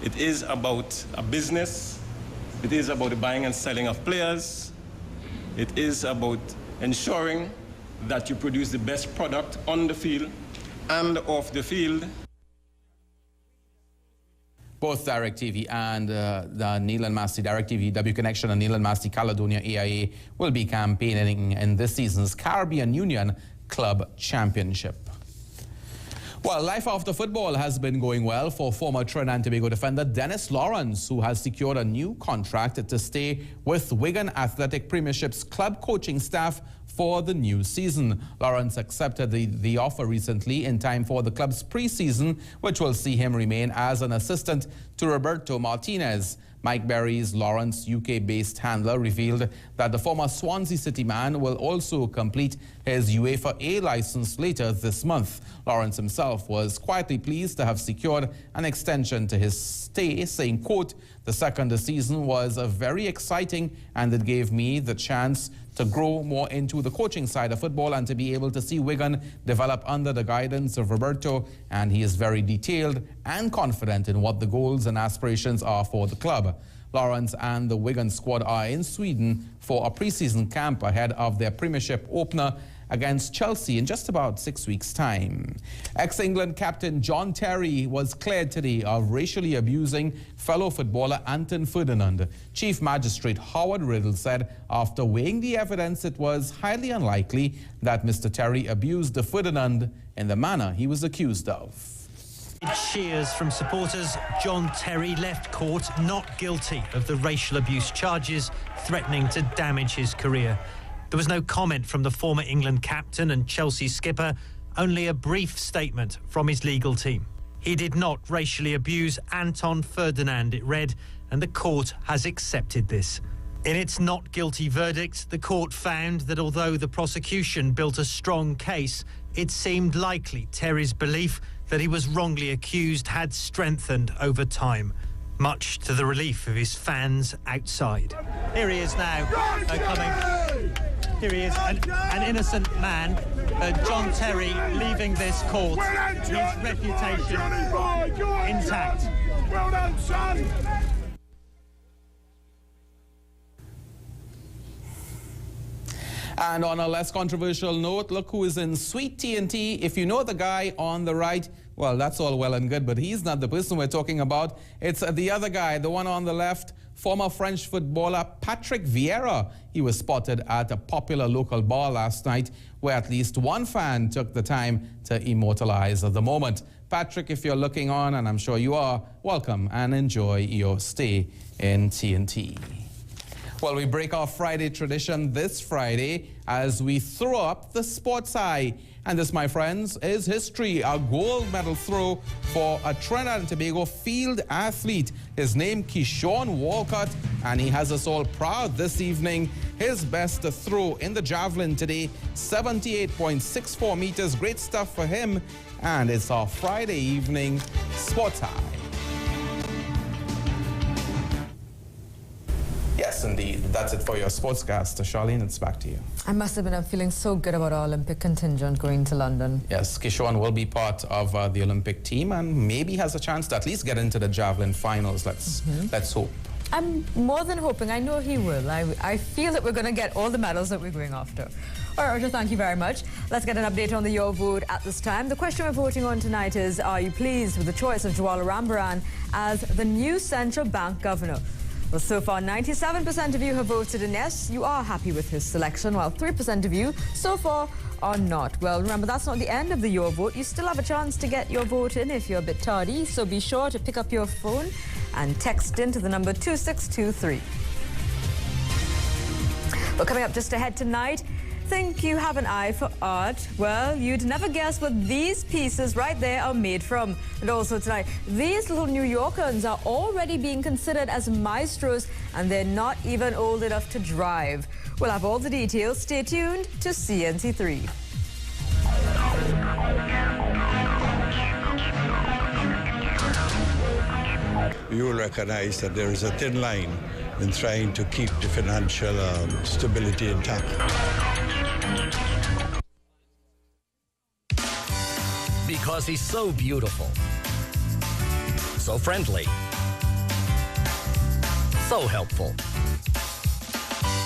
it is about a business, it is about the buying and selling of players, it is about ensuring that you produce the best product on the field and off the field. Both DirecTV and the Neil and Masti DirecTV W Connection and Neil and Masti Caledonia AIA will be campaigning in this season's Caribbean Union Club Championship. Well, life after football has been going well for former Trinidad and Tobago defender Dennis Lawrence, who has secured a new contract to stay with Wigan Athletic Premiership's club coaching staff for the new season. Lawrence accepted the offer recently in time for the club's pre-season, which will see him remain as an assistant to Roberto Martinez. Mike Berry's Lawrence UK-based handler revealed that the former Swansea City man will also complete his UEFA A license later this month. Lawrence himself was quietly pleased to have secured an extension to his stay, saying, quote, "The second season was very exciting and it gave me the chance to grow more into the coaching side of football and to be able to see Wigan develop under the guidance of Roberto, and he is very detailed and confident in what the goals and aspirations are for the club." Lawrence and the Wigan squad are in Sweden for a pre-season camp ahead of their Premiership opener against Chelsea in just about 6 weeks' time. Ex-England captain John Terry was cleared today of racially abusing fellow footballer Anton Ferdinand. Chief Magistrate Howard Riddle said after weighing the evidence it was highly unlikely that Mr. Terry abused the Ferdinand in the manner he was accused of. Cheers from supporters. John Terry left court not guilty of the racial abuse charges, threatening to damage his career. There was no comment from the former England captain and Chelsea skipper, only a brief statement from his legal team. He did not racially abuse Anton Ferdinand, it read, and the court has accepted this. In its not guilty verdict, the court found that although the prosecution built a strong case, it seemed likely Terry's belief that he was wrongly accused had strengthened over time, much to the relief of his fans outside. Here he is now, coming. Here he is, an innocent man, John Terry, leaving this court, his reputation intact. Well done, son! And on a less controversial note, look who is in sweet TNT. If you know the guy on the right, well, that's all well and good, but he's not the person we're talking about. It's the other guy, the one on the left, former French footballer Patrick Vieira. He was spotted at a popular local bar last night where at least one fan took the time to immortalize the moment. Patrick, if you're looking on, and I'm sure you are, welcome and enjoy your stay in TNT. Well, we break our Friday tradition this Friday as we throw up the sports eye. And this, my friends, is history. A gold medal throw for a Trinidad and Tobago field athlete. His name, Keyshawn Walcott, and he has us all proud this evening. His best throw in the javelin today, 78.64 meters. Great stuff for him. And it's our Friday evening sports eye. Yes, indeed. That's it for your sportscast. Charlene, it's back to you. I must have been feeling so good about our Olympic contingent going to London. Yes, Keyshawn will be part of the Olympic team and maybe has a chance to at least get into the javelin finals. Let's hope. I'm more than hoping. I know he will. I feel that we're going to get all the medals that we're going after. All right, Roger, thank you very much. Let's get an update on the Your Vote at this time. The question we're voting on tonight is, are you pleased with the choice of Jwala Rambaran as the new central bank governor? Well, so far, 97% of you have voted in yes. You are happy with his selection, while 3% of you so far are not. Well, remember, that's not the end of the Your Vote. You still have a chance to get your vote in if you're a bit tardy, so be sure to pick up your phone and text in to the number 2623. Well, coming up just ahead tonight, think you have an eye for art? Well, you'd never guess what these pieces right there are made from. And also tonight, these little New Yorkers are already being considered as maestros, and they're not even old enough to drive. We'll have all the details. Stay tuned to CNC3. You will recognize that there is a thin line in trying to keep the financial stability intact. Because he's so beautiful, so friendly, so helpful.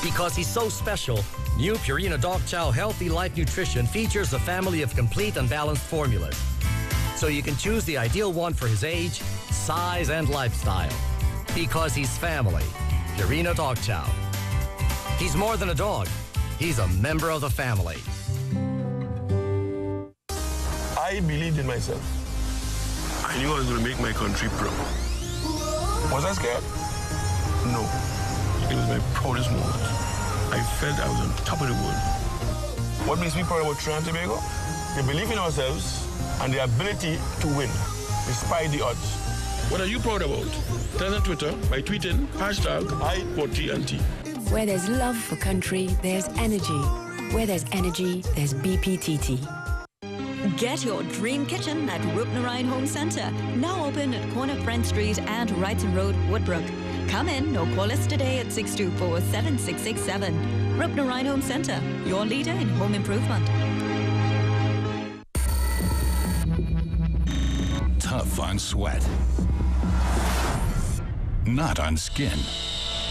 Because he's so special, new Purina Dog Chow Healthy Life Nutrition features a family of complete and balanced formulas, so you can choose the ideal one for his age, size, and lifestyle. Because he's family, Purina Dog Chow. He's more than a dog. He's a member of the family. I believed in myself. I knew I was going to make my country proud. Was I scared? No. It was my proudest moment. I felt I was on top of the world. What makes me proud about Trinidad and Tobago? The belief in ourselves and the ability to win, despite the odds. What are you proud about? Tell us on Twitter by tweeting #IPortTNT. Where there's love for country, there's energy. Where there's energy, there's BPTT. Get your dream kitchen at Rupnarine Home Centre, now open at corner Front Street and Wrighton Road, Woodbrook. Come in or call us today at 624-7667. Rupnarine Home Centre, your leader in home improvement. Tough on sweat, not on skin.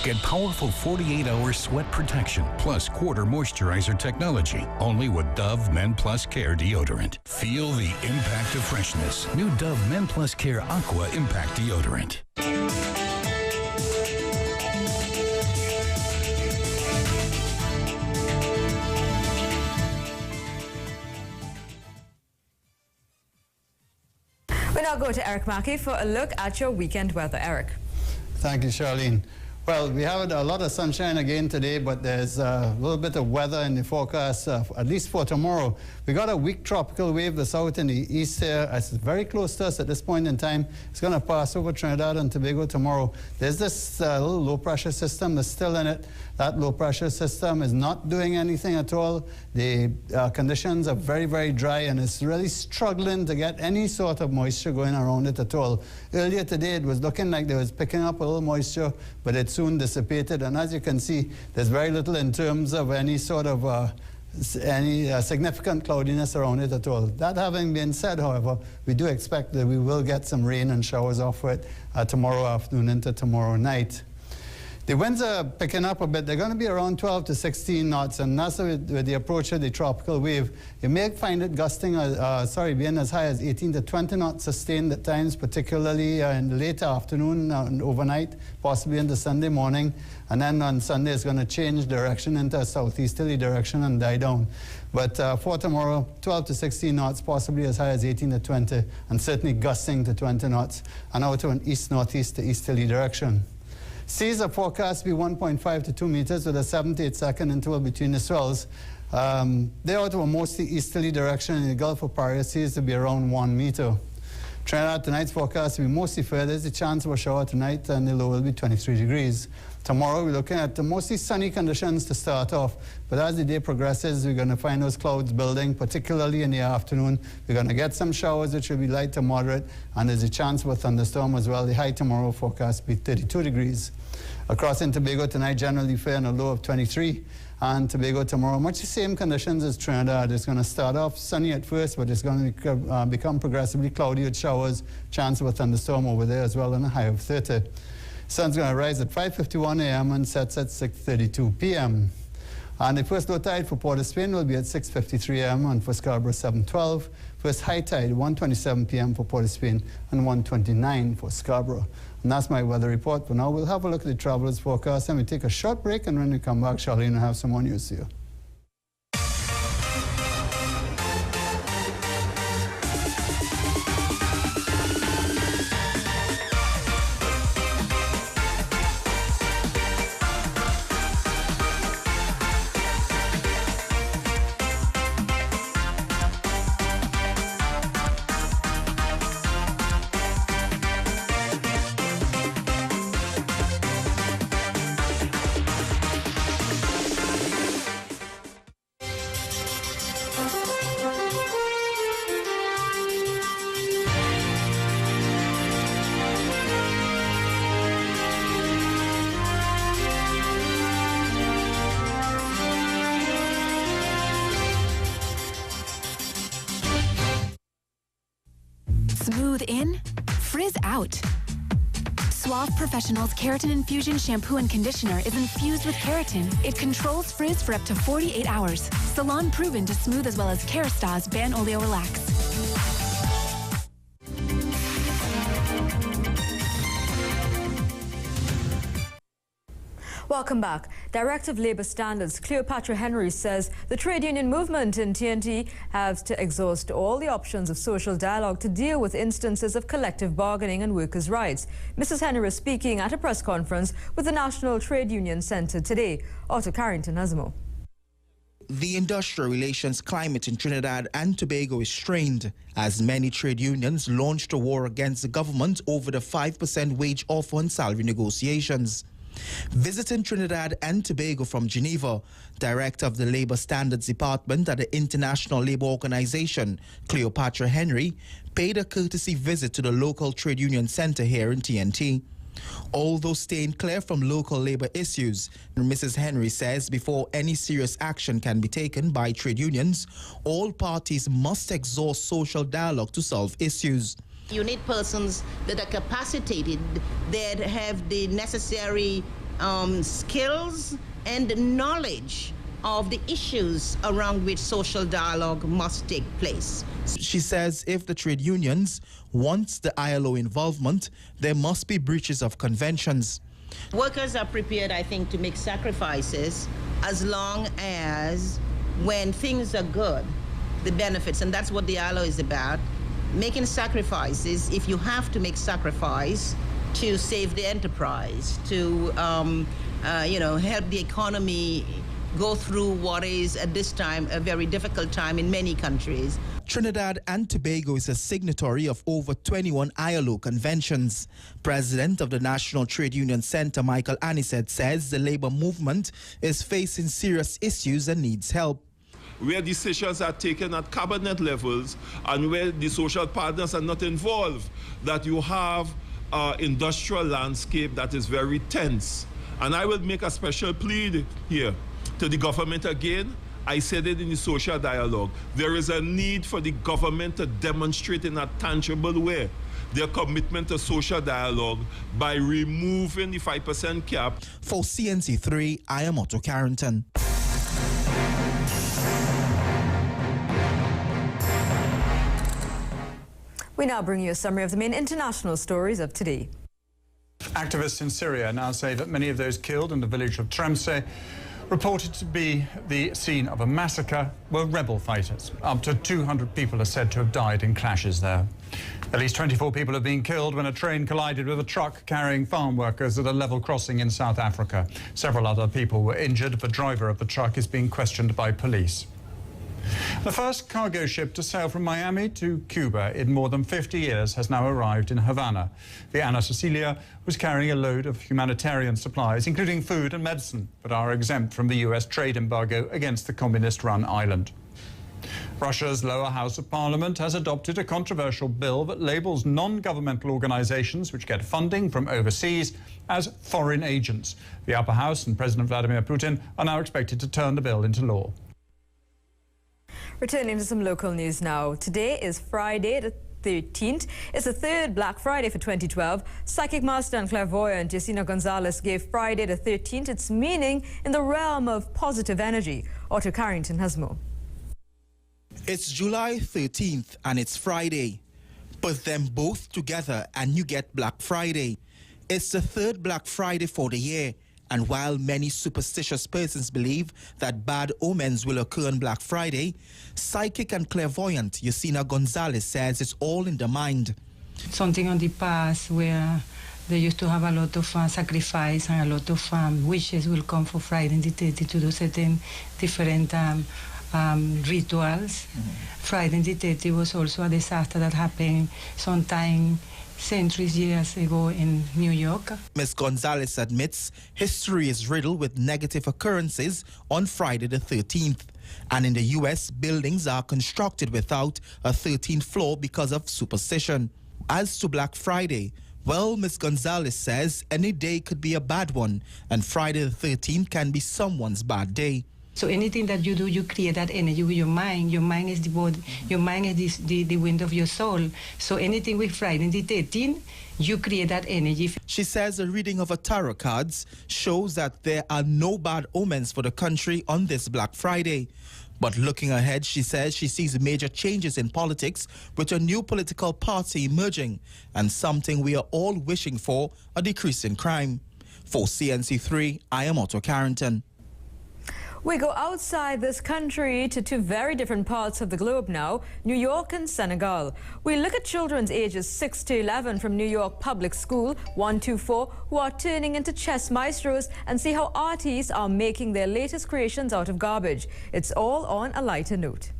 Get powerful 48-hour sweat protection plus quarter moisturizer technology only with Dove Men Plus Care deodorant. Feel the impact of freshness. New Dove Men Plus Care Aqua Impact Deodorant. We now go to Eric Mackey for a look at your weekend weather. Eric. Thank you, Charlene. Well, we have a lot of sunshine again today, but there's a little bit of weather in the forecast, at least for tomorrow. We got a weak tropical wave that's out in the east here. It's very close to us at this point in time. It's going to pass over Trinidad and Tobago tomorrow. There's this little low-pressure system that's still in it. That low-pressure system is not doing anything at all. The conditions are very, very dry, and it's really struggling to get any sort of moisture going around it at all. Earlier today, it was looking like they was picking up a little moisture, but it soon dissipated. And as you can see, there's very little in terms of any sort of significant cloudiness around it at all. That having been said, however, we do expect that we will get some rain and showers off it tomorrow afternoon into tomorrow night. The winds are picking up a bit. They're going to be around 12 to 16 knots, and that's with the approach of the tropical wave. You may find it gusting, being as high as 18 to 20 knots sustained at times, particularly in the late afternoon and overnight, possibly into Sunday morning. And then on Sunday, it's going to change direction into a southeasterly direction and die down. But for tomorrow, 12 to 16 knots, possibly as high as 18 to 20, and certainly gusting to 20 knots, and out to an east-northeast to easterly direction. Seas are forecast to be 1.5 to 2 meters with a 7 to 8 second interval between the swells. They are to a mostly easterly direction in the Gulf of Paria seas to be around 1 meter. Trinidad tonight's forecast to be mostly fair. There's a chance of a shower tonight, and the low will be 23 degrees. Tomorrow we're looking at mostly sunny conditions to start off, but as the day progresses, we're going to find those clouds building, particularly in the afternoon. We're going to get some showers, which will be light to moderate, and there's a chance of a thunderstorm as well. The high tomorrow forecast will be 32 degrees. Across in Tobago tonight, generally fair and a low of 23. And Tobago tomorrow, much the same conditions as Trinidad. It's going to start off sunny at first, but it's going to become progressively cloudy with showers, chance of a thunderstorm over there as well, and a high of 30. Sun's going to rise at 5:51 a.m. and sets at 6:32 p.m. And the first low tide for Port of Spain will be at 6:53 a.m. and for Scarborough 7:12. First high tide 1:27 p.m. for Port of Spain and 1:29 for Scarborough. And that's my weather report. For now, we'll have a look at the travelers forecast, and we take a short break, and when we come back, Charlene will have some more news here. Smooth in, frizz out. Suave Professional's Keratin Infusion Shampoo and Conditioner is infused with keratin. It controls frizz for up to 48 hours. Salon proven to smooth as well as Kerastase Ban Oleo Relax. Welcome back. Director of Labour Standards Cleopatra Henry says the trade union movement in TNT has to exhaust all the options of social dialogue to deal with instances of collective bargaining and workers' rights. Mrs. Henry is speaking at a press conference with the National Trade Union Centre today. Otto Carrington has more. The industrial relations climate in Trinidad and Tobago is strained as many trade unions launched a war against the government over the 5% wage offer and salary negotiations. Visiting Trinidad and Tobago from Geneva, Director of the Labour Standards Department at the International Labour Organization, Cleopatra Henry, paid a courtesy visit to the local trade union centre here in TNT. Although staying clear from local labour issues, Mrs. Henry says before any serious action can be taken by trade unions, all parties must exhaust social dialogue to solve issues. You need persons that are capacitated, that have the necessary skills and knowledge of the issues around which social dialogue must take place. She says if the trade unions want the ILO involvement, there must be breaches of conventions. Workers are prepared, I think, to make sacrifices as long as when things are good, the benefits, and that's what the ILO is about. Making sacrifices, if you have to make sacrifice, to save the enterprise, to help the economy go through what is at this time a very difficult time in many countries. Trinidad and Tobago is a signatory of over 21 ILO conventions. President of the National Trade Union Center, Michael Anisette, says the labor movement is facing serious issues and needs help. Where decisions are taken at cabinet levels and where the social partners are not involved, that you have an industrial landscape that is very tense. And I will make a special plea here to the government again. I said it in the social dialogue. There is a need for the government to demonstrate in a tangible way their commitment to social dialogue by removing the 5% cap. For CNC3, I am Otto Carrington. We now bring you a summary of the main international stories of today. Activists in Syria now say that many of those killed in the village of Tremse, reported to be the scene of a massacre, were rebel fighters. Up to 200 people are said to have died in clashes there. At least 24 people have been killed when a train collided with a truck carrying farm workers at a level crossing in South Africa. Several other people were injured. The driver of the truck is being questioned by police. The first cargo ship to sail from Miami to Cuba in more than 50 years has now arrived in Havana. The Ana Cecilia was carrying a load of humanitarian supplies, including food and medicine, but are exempt from the US trade embargo against the communist-run island. Russia's lower house of parliament has adopted a controversial bill that labels non-governmental organizations which get funding from overseas as foreign agents. The upper house and President Vladimir Putin are now expected to turn the bill into law. Returning to some local news now. Today is Friday the 13th. It's the third Black Friday for 2012. Psychic master and clairvoyant Yesenia Gonzalez gave Friday the 13th its meaning in the realm of positive energy. Otto Carrington has more. It's July 13th and it's Friday. Put them both together and you get Black Friday. It's the third Black Friday for the year. And while many superstitious persons believe that bad omens will occur on Black Friday, psychic and clairvoyant Yesenia Gonzalez says it's all in the mind. Something on the past where they used to have a lot of sacrifice and a lot of wishes will come for Friday the 30th to do certain different rituals. Friday the 30th was also a disaster that happened sometime centuries, years ago in New York. Ms. Gonzalez admits history is riddled with negative occurrences on Friday the 13th. And in the U.S., buildings are constructed without a 13th floor because of superstition. As to Black Friday, well, Ms. Gonzalez says any day could be a bad one, and Friday the 13th can be someone's bad day. So anything that you do, you create that energy with your mind. Your mind is the body. Your mind is the wind of your soul. So anything with Friday the 13th, you create that energy. She says a reading of a tarot cards shows that there are no bad omens for the country on this Black Friday. But looking ahead, she says she sees major changes in politics with a new political party emerging and something we are all wishing for, a decrease in crime. For CNC3, I am Otto Carrington. We go outside this country to two very different parts of the globe now, New York and Senegal. We look at children's ages 6 to 11 from New York Public School 124 who are turning into chess maestros and see how artists are making their latest creations out of garbage. It's all on a lighter note.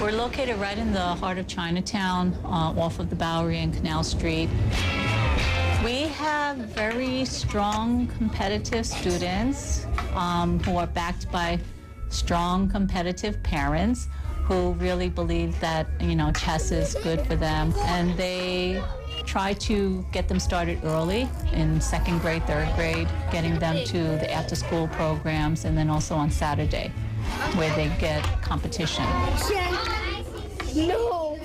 We're located right in the heart of Chinatown, off of the Bowery and Canal Street. We have very strong, competitive students who are backed by strong, competitive parents who really believe that, chess is good for them. And they try to get them started early in 2nd grade, 3rd grade, getting them to the after-school programs, and then also on Saturday, where they get competition. No.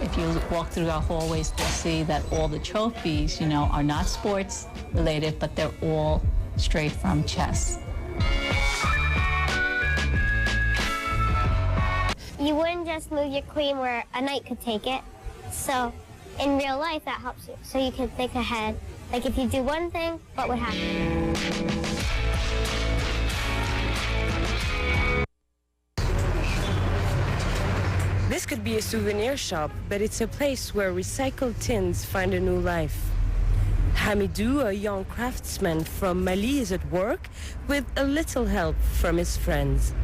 If you walk through our hallways, you'll see that all the trophies, are not sports related, but they're all straight from chess. You wouldn't just move your queen where a knight could take it. So in real life, that helps you. So you can think ahead, Like if you do one thing, what would happen? This could be a souvenir shop, but it's a place where recycled tins find a new life. Hamidou, a young craftsman from Mali, is at work with a little help from his friends.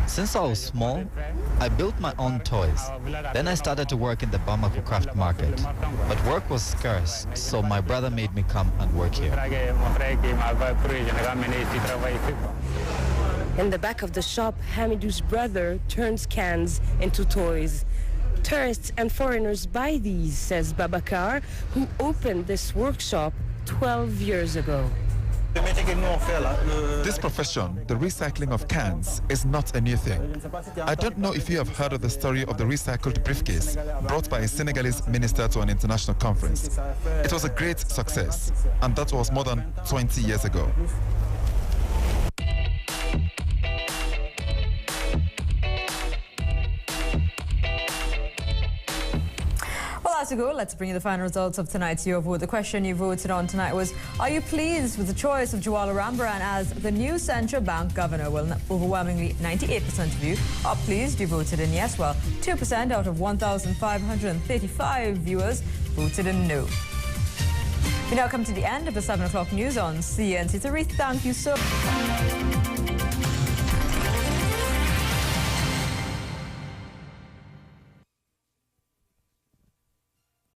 Since I was small, I built my own toys. Then I started to work in the Bamako craft market. But work was scarce, so my brother made me come and work here. In the back of the shop, Hamidou's brother turns cans into toys. Tourists and foreigners buy these, says Babakar, who opened this workshop 12 years ago. This profession, the recycling of cans, is not a new thing. I don't know if you have heard of the story of the recycled briefcase brought by a Senegalese minister to an international conference. It was a great success, and that was more than 20 years ago. To go, let's bring you the final results of tonight's Your Vote. The question you voted on tonight was, are you pleased with the choice of Jawala Rambaran as the new central bank governor? Well, overwhelmingly 98% of you are pleased. You voted in yes. Well, 2% out of 1,535 viewers voted in no. We now come to the end of the 7 o'clock news on CNC3. Thank you so much.